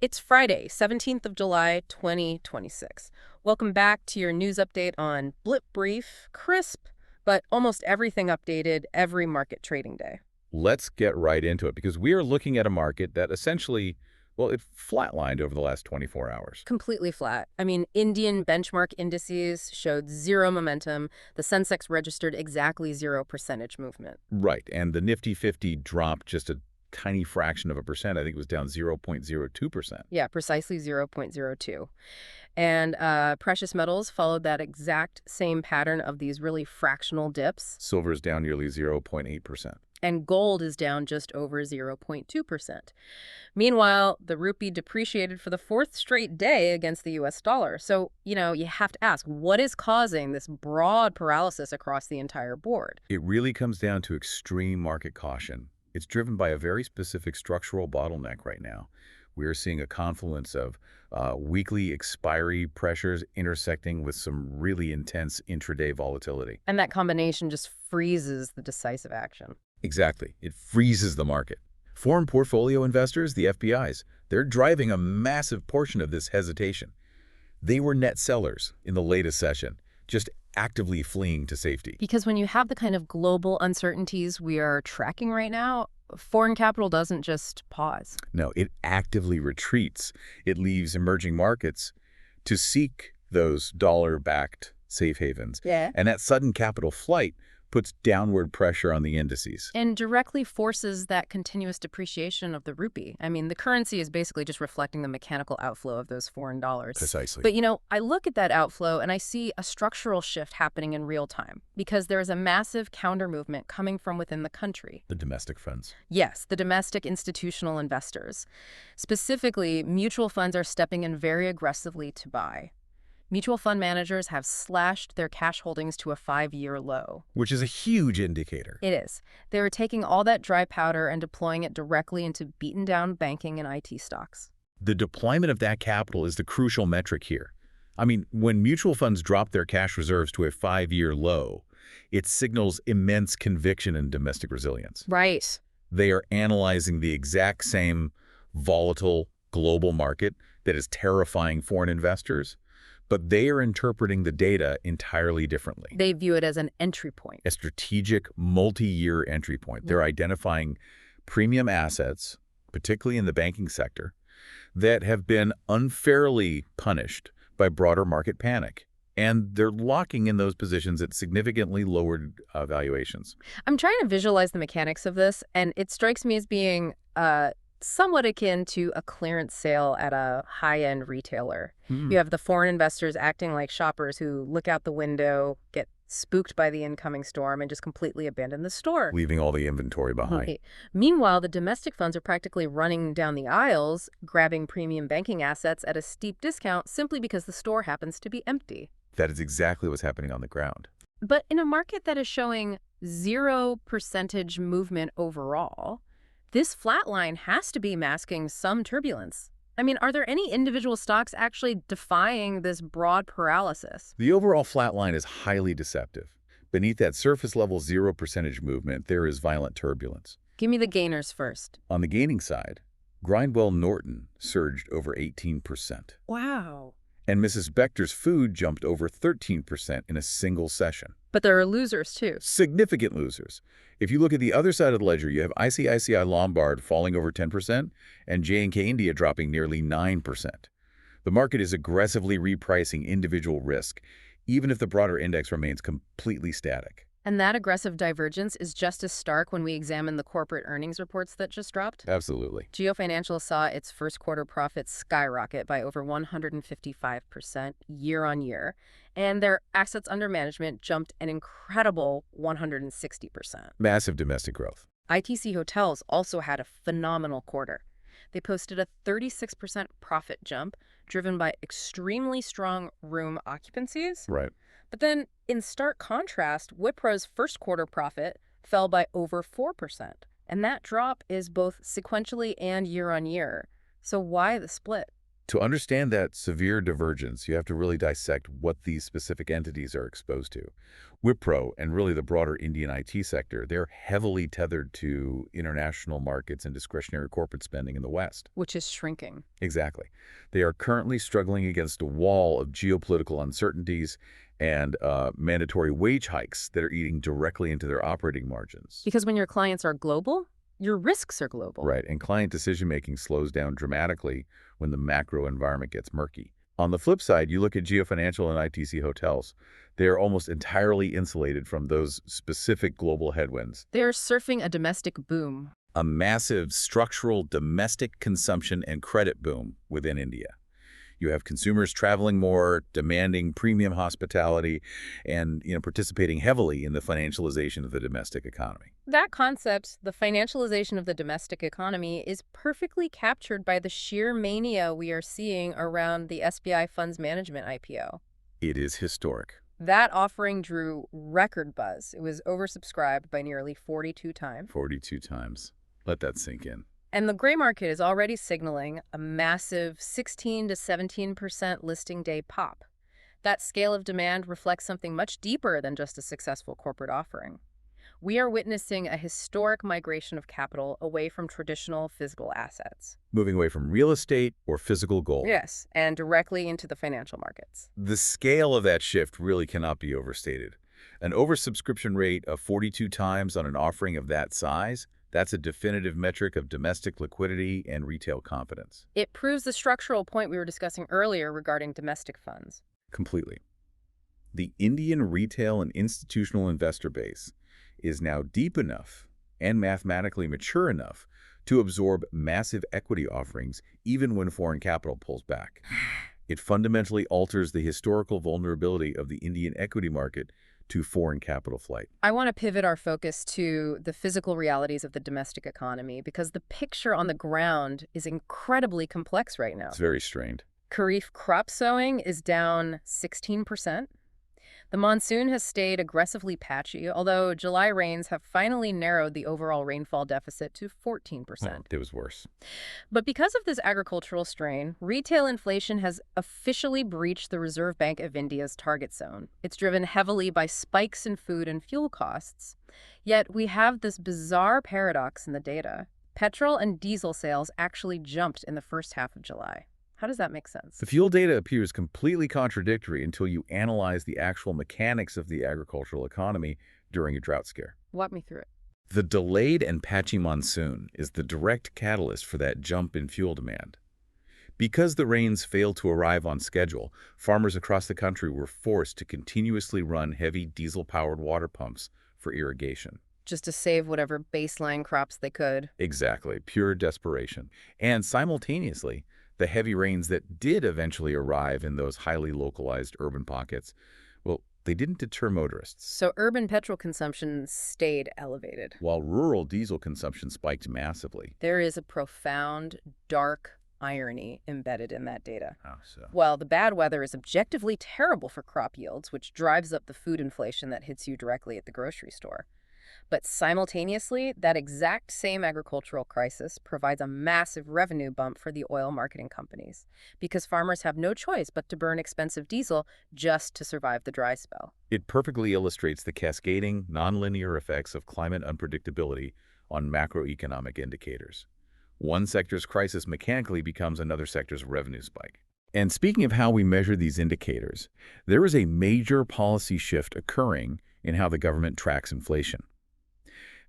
It's Friday, 17th of July, 2026. Welcome back to your news update on Blip Brief, crisp, but almost everything updated every market trading day. Let's get right into it because we are looking at a market that essentially, well, it flatlined over the last 24 hours. Completely flat. I mean, Indian benchmark indices showed zero momentum. The Sensex registered exactly 0% movement. Right, and the Nifty 50 dropped just a tiny fraction of a percent. I think it was down 0.02%. Yeah, precisely 0.02. And precious metals followed that exact same pattern of these really fractional dips. Silver is down nearly 0.8%. And gold is down just over 0.2%. Meanwhile, the rupee depreciated for the fourth straight day against the US dollar. So, you have to ask, what is causing this broad paralysis across the entire board? It really comes down to extreme market caution. It's driven by a very specific structural bottleneck right now. We are seeing a confluence of weekly expiry pressures intersecting with some really intense intraday volatility. And that combination just freezes the decisive action. Exactly. It freezes the market. Foreign portfolio investors, the FPIs, they're driving a massive portion of this hesitation. They were net sellers in the latest session, just actively fleeing to safety. Because when you have the kind of global uncertainties we are tracking right now, foreign capital doesn't just pause. No, it actively retreats. It leaves emerging markets to seek those dollar-backed safe havens. Yeah. And that sudden capital flight puts downward pressure on the indices. And directly forces that continuous depreciation of the rupee. I mean, the currency is basically just reflecting the mechanical outflow of those foreign dollars. Precisely. But, I look at that outflow and I see a structural shift happening in real time because there is a massive counter movement coming from within the country. The domestic funds. Yes, the domestic institutional investors. Specifically, mutual funds are stepping in very aggressively to buy. Mutual fund managers have slashed their cash holdings to a 5-year low. Which is a huge indicator. It is. They were taking all that dry powder and deploying it directly into beaten down banking and IT stocks. The deployment of that capital is the crucial metric here. I mean, when mutual funds drop their cash reserves to a 5-year low, it signals immense conviction in domestic resilience. Right. They are analyzing the exact same volatile global market that is terrifying foreign investors, but they are interpreting the data entirely differently. They view it as an entry point. A strategic multi-year entry point. They're identifying premium assets, particularly in the banking sector, that have been unfairly punished by broader market panic. And they're locking in those positions at significantly lowered valuations. I'm trying to visualize the mechanics of this, and it strikes me as being somewhat akin to a clearance sale at a high-end retailer. You have the foreign investors acting like shoppers who look out the window, get spooked by the incoming storm, and just completely abandon the store. Leaving all the inventory behind. Right. Meanwhile, the domestic funds are practically running down the aisles, grabbing premium banking assets at a steep discount simply because the store happens to be empty. That is exactly what's happening on the ground. But in a market that is showing 0% movement overall, this flat line has to be masking some turbulence. I mean, are there any individual stocks actually defying this broad paralysis? The overall flat line is highly deceptive. Beneath that surface-level 0% movement, there is violent turbulence. Give me the gainers first. On the gaining side, Grindwell Norton surged over 18%. Wow. And Mrs. Bector's Food jumped over 13% in a single session. But there are losers, too. Significant losers. If you look at the other side of the ledger, you have ICICI Lombard falling over 10% and J&K India dropping nearly 9%. The market is aggressively repricing individual risk, even if the broader index remains completely static. And that aggressive divergence is just as stark when we examine the corporate earnings reports that just dropped. Absolutely. Geofinancial saw its first quarter profits skyrocket by over 155% year on year, and their assets under management jumped an incredible 160%. Massive domestic growth. ITC Hotels also had a phenomenal quarter. They posted a 36% profit jump, driven by extremely strong room occupancies. Right. But then, in stark contrast, Wipro's first quarter profit fell by over 4%. And that drop is both sequentially and year on year. So why the split? To understand that severe divergence, you have to really dissect what these specific entities are exposed to. Wipro and really the broader Indian IT sector, they're heavily tethered to international markets and discretionary corporate spending in the West. Which is shrinking. Exactly. They are currently struggling against a wall of geopolitical uncertainties and mandatory wage hikes that are eating directly into their operating margins. Because when your clients are global, your risks are global. Right, and client decision-making slows down dramatically when the macro environment gets murky. On the flip side, you look at geofinancial and ITC hotels. They are almost entirely insulated from those specific global headwinds. They're surfing a domestic boom. A massive structural domestic consumption and credit boom within India. You have consumers traveling more, demanding premium hospitality, and participating heavily in the financialization of the domestic economy. That concept, the financialization of the domestic economy, is perfectly captured by the sheer mania we are seeing around the SBI Funds Management IPO. It is historic. That offering drew record buzz. It was oversubscribed by nearly 42 times. 42 times. Let that sink in. And the gray market is already signaling a massive 16 to 17% listing day pop. That scale of demand reflects something much deeper than just a successful corporate offering. We are witnessing a historic migration of capital away from traditional physical assets. Moving away from real estate or physical gold. Yes, and directly into the financial markets. The scale of that shift really cannot be overstated. An oversubscription rate of 42 times on an offering of that size, that's a definitive metric of domestic liquidity and retail confidence. It proves the structural point we were discussing earlier regarding domestic funds. Completely. The Indian retail and institutional investor base is now deep enough and mathematically mature enough to absorb massive equity offerings even when foreign capital pulls back. It fundamentally alters the historical vulnerability of the Indian equity market to foreign capital flight. I want to pivot our focus to the physical realities of the domestic economy because the picture on the ground is incredibly complex right now. It's very strained. Kharif crop sowing is down 16%. The monsoon has stayed aggressively patchy, although July rains have finally narrowed the overall rainfall deficit to 14%. Oh, it was worse. But because of this agricultural strain, retail inflation has officially breached the Reserve Bank of India's target zone. It's driven heavily by spikes in food and fuel costs. Yet we have this bizarre paradox in the data. Petrol and diesel sales actually jumped in the first half of July. How does that make sense? The fuel data appears completely contradictory until you analyze the actual mechanics of the agricultural economy during a drought scare. Walk me through it. The delayed and patchy monsoon is the direct catalyst for that jump in fuel demand. Because the rains failed to arrive on schedule, farmers across the country were forced to continuously run heavy diesel-powered water pumps for irrigation. Just to save whatever baseline crops they could. Exactly, pure desperation. And simultaneously, the heavy rains that did eventually arrive in those highly localized urban pockets, well, they didn't deter motorists. So urban petrol consumption stayed elevated, while rural diesel consumption spiked massively. There is a profound, dark irony embedded in that data. How so? Well, the bad weather is objectively terrible for crop yields, which drives up the food inflation that hits you directly at the grocery store. But simultaneously, that exact same agricultural crisis provides a massive revenue bump for the oil marketing companies, because farmers have no choice but to burn expensive diesel just to survive the dry spell. It perfectly illustrates the cascading, nonlinear effects of climate unpredictability on macroeconomic indicators. One sector's crisis mechanically becomes another sector's revenue spike. And speaking of how we measure these indicators, there is a major policy shift occurring in how the government tracks inflation.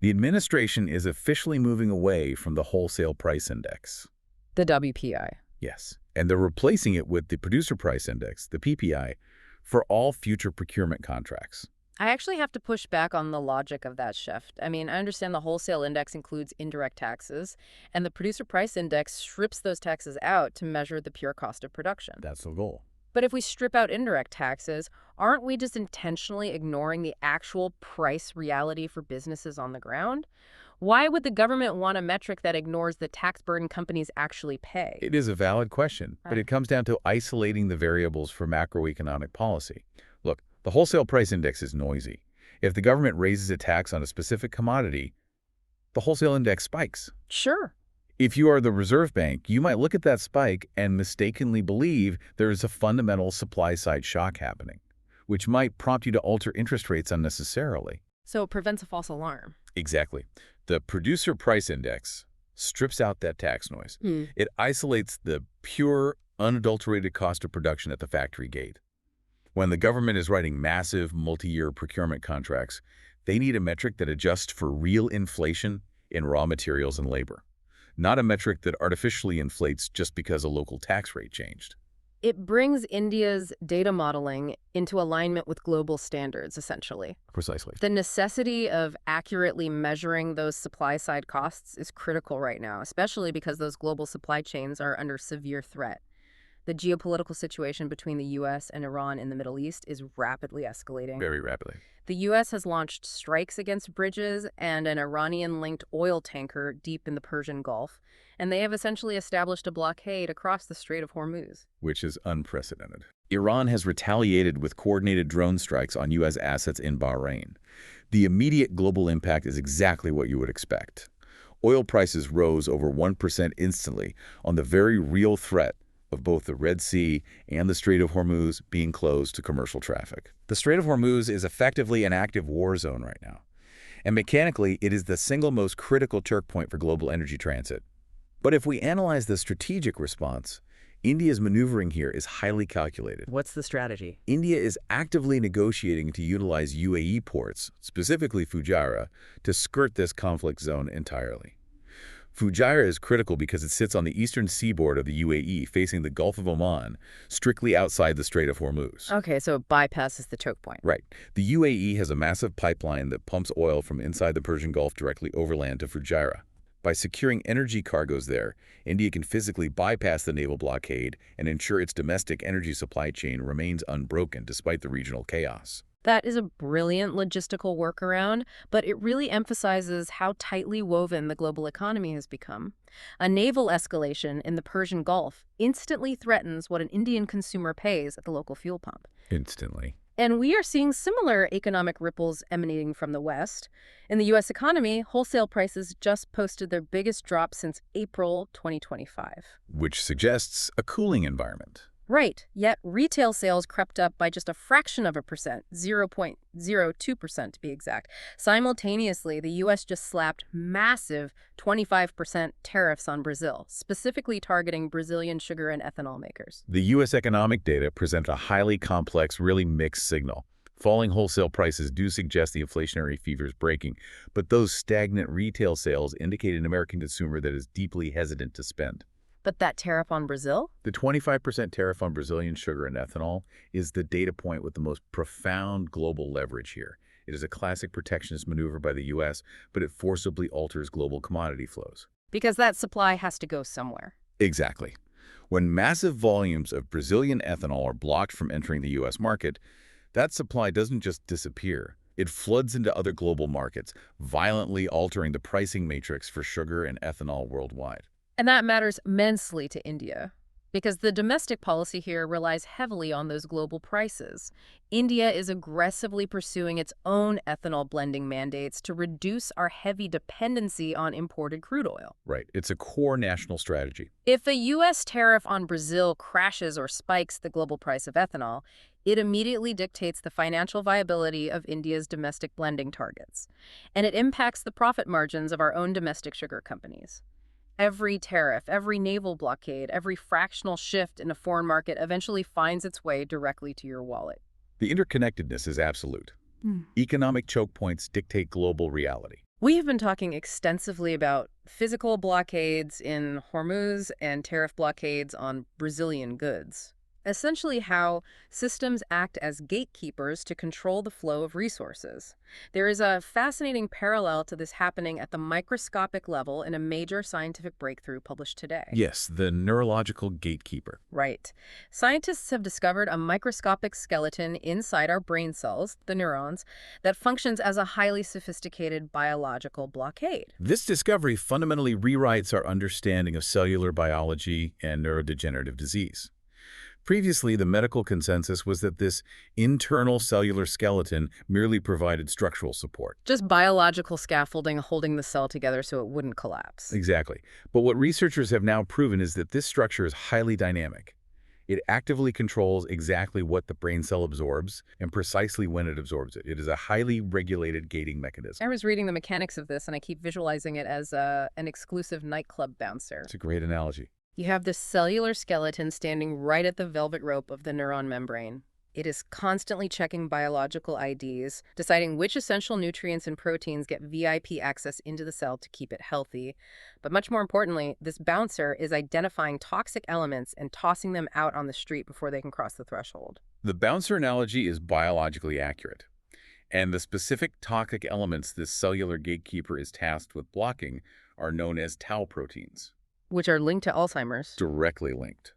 The administration is officially moving away from the wholesale price index. The WPI. Yes, and they're replacing it with the producer price index, the PPI, for all future procurement contracts. I actually have to push back on the logic of that shift. I mean, I understand the wholesale index includes indirect taxes, and the producer price index strips those taxes out to measure the pure cost of production. That's the goal. But if we strip out indirect taxes, aren't we just intentionally ignoring the actual price reality for businesses on the ground? Why would the government want a metric that ignores the tax burden companies actually pay? It is a valid question, but it comes down to isolating the variables for macroeconomic policy. Look, the wholesale price index is noisy. If the government raises a tax on a specific commodity, the wholesale index spikes. Sure. If you are the Reserve Bank, you might look at that spike and mistakenly believe there is a fundamental supply-side shock happening, which might prompt you to alter interest rates unnecessarily. So it prevents a false alarm. Exactly. The Producer Price Index strips out that tax noise. It isolates the pure, unadulterated cost of production at the factory gate. When the government is writing massive, multi-year procurement contracts, they need a metric that adjusts for real inflation in raw materials and labor, not a metric that artificially inflates just because a local tax rate changed. It brings India's data modeling into alignment with global standards, essentially. Precisely. The necessity of accurately measuring those supply-side costs is critical right now, especially because those global supply chains are under severe threat. The geopolitical situation between the U.S. and Iran in the Middle East is rapidly escalating. Very rapidly. The U.S. has launched strikes against bridges and an Iranian-linked oil tanker deep in the Persian Gulf, and they have essentially established a blockade across the Strait of Hormuz. Which is unprecedented. Iran has retaliated with coordinated drone strikes on U.S. assets in Bahrain. The immediate global impact is exactly what you would expect. Oil prices rose over 1% instantly on the very real threat of both the Red Sea and the Strait of Hormuz being closed to commercial traffic. The Strait of Hormuz is effectively an active war zone right now, and mechanically it is the single most critical choke point for global energy transit. But if we analyze the strategic response, India's maneuvering here is highly calculated. What's the strategy? India is actively negotiating to utilize UAE ports, specifically Fujairah, to skirt this conflict zone entirely. Fujairah is critical because it sits on the eastern seaboard of the UAE, facing the Gulf of Oman, strictly outside the Strait of Hormuz. Okay, so it bypasses the choke point. Right. The UAE has a massive pipeline that pumps oil from inside the Persian Gulf directly overland to Fujairah. By securing energy cargoes there, India can physically bypass the naval blockade and ensure its domestic energy supply chain remains unbroken despite the regional chaos. That is a brilliant logistical workaround, but it really emphasizes how tightly woven the global economy has become. A naval escalation in the Persian Gulf instantly threatens what an Indian consumer pays at the local fuel pump. Instantly. And we are seeing similar economic ripples emanating from the West. In the U.S. economy, wholesale prices just posted their biggest drop since April 2025. Which suggests a cooling environment. Right, yet retail sales crept up by just a fraction of a percent, 0.02% to be exact. Simultaneously, the U.S. just slapped massive 25% tariffs on Brazil, specifically targeting Brazilian sugar and ethanol makers. The U.S. economic data present a highly complex, really mixed signal. Falling wholesale prices do suggest the inflationary fever is breaking, but those stagnant retail sales indicate an American consumer that is deeply hesitant to spend. But that tariff on Brazil? The 25% tariff on Brazilian sugar and ethanol is the data point with the most profound global leverage here. It is a classic protectionist maneuver by the U.S., but it forcibly alters global commodity flows. Because that supply has to go somewhere. Exactly. When massive volumes of Brazilian ethanol are blocked from entering the U.S. market, that supply doesn't just disappear. It floods into other global markets, violently altering the pricing matrix for sugar and ethanol worldwide. And that matters immensely to India, because the domestic policy here relies heavily on those global prices. India is aggressively pursuing its own ethanol blending mandates to reduce our heavy dependency on imported crude oil. Right. It's a core national strategy. If a U.S. tariff on Brazil crashes or spikes the global price of ethanol, it immediately dictates the financial viability of India's domestic blending targets. And it impacts the profit margins of our own domestic sugar companies. Every tariff, every naval blockade, every fractional shift in a foreign market eventually finds its way directly to your wallet. The interconnectedness is absolute. Economic choke points dictate global reality. We have been talking extensively about physical blockades in Hormuz and tariff blockades on Brazilian goods. Essentially how systems act as gatekeepers to control the flow of resources. There is a fascinating parallel to this happening at the microscopic level in a major scientific breakthrough published today. Yes, the neurological gatekeeper. Right. Scientists have discovered a microscopic skeleton inside our brain cells, the neurons, that functions as a highly sophisticated biological blockade. This discovery fundamentally rewrites our understanding of cellular biology and neurodegenerative disease. Previously, the medical consensus was that this internal cellular skeleton merely provided structural support. Just biological scaffolding holding the cell together so it wouldn't collapse. Exactly. But what researchers have now proven is that this structure is highly dynamic. It actively controls exactly what the brain cell absorbs and precisely when it absorbs it. It is a highly regulated gating mechanism. I was reading the mechanics of this, and I keep visualizing it as an exclusive nightclub bouncer. It's a great analogy. You have this cellular skeleton standing right at the velvet rope of the neuron membrane. It is constantly checking biological IDs, deciding which essential nutrients and proteins get VIP access into the cell to keep it healthy. But much more importantly, this bouncer is identifying toxic elements and tossing them out on the street before they can cross the threshold. The bouncer analogy is biologically accurate, and the specific toxic elements this cellular gatekeeper is tasked with blocking are known as tau proteins. Which are linked to Alzheimer's. Directly linked.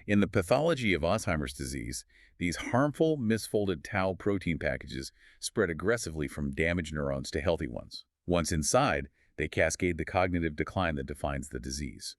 In the pathology of Alzheimer's disease, these harmful, misfolded tau protein packages spread aggressively from damaged neurons to healthy ones. Once inside, they cascade the cognitive decline that defines the disease.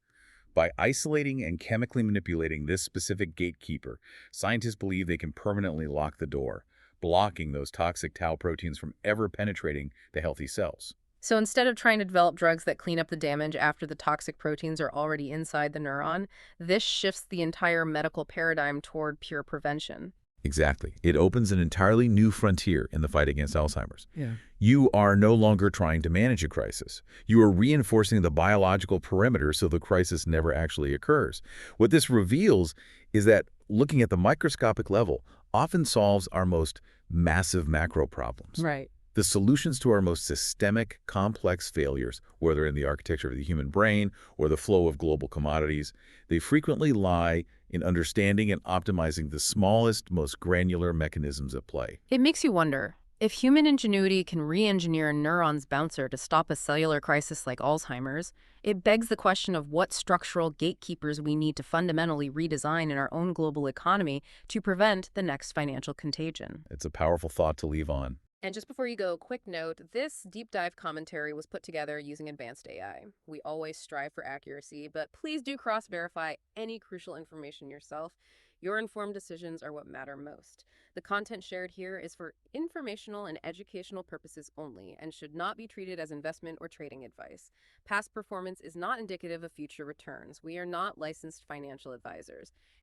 By isolating and chemically manipulating this specific gatekeeper, scientists believe they can permanently lock the door, blocking those toxic tau proteins from ever penetrating the healthy cells. So instead of trying to develop drugs that clean up the damage after the toxic proteins are already inside the neuron, this shifts the entire medical paradigm toward pure prevention. Exactly. It opens an entirely new frontier in the fight against Alzheimer's. Yeah. You are no longer trying to manage a crisis. You are reinforcing the biological perimeter so the crisis never actually occurs. What this reveals is that looking at the microscopic level often solves our most massive macro problems. Right. The solutions to our most systemic, complex failures, whether in the architecture of the human brain or the flow of global commodities, they frequently lie in understanding and optimizing the smallest, most granular mechanisms at play. It makes you wonder, if human ingenuity can re-engineer a neuron's bouncer to stop a cellular crisis like Alzheimer's, it begs the question of what structural gatekeepers we need to fundamentally redesign in our own global economy to prevent the next financial contagion. It's a powerful thought to leave on. And just before you go, quick note, this deep dive commentary was put together using advanced AI. We always strive for accuracy, but please do cross-verify any crucial information yourself. Your informed decisions are what matter most. The content shared here is for informational and educational purposes only and should not be treated as investment or trading advice. Past performance is not indicative of future returns. We are not licensed financial advisors.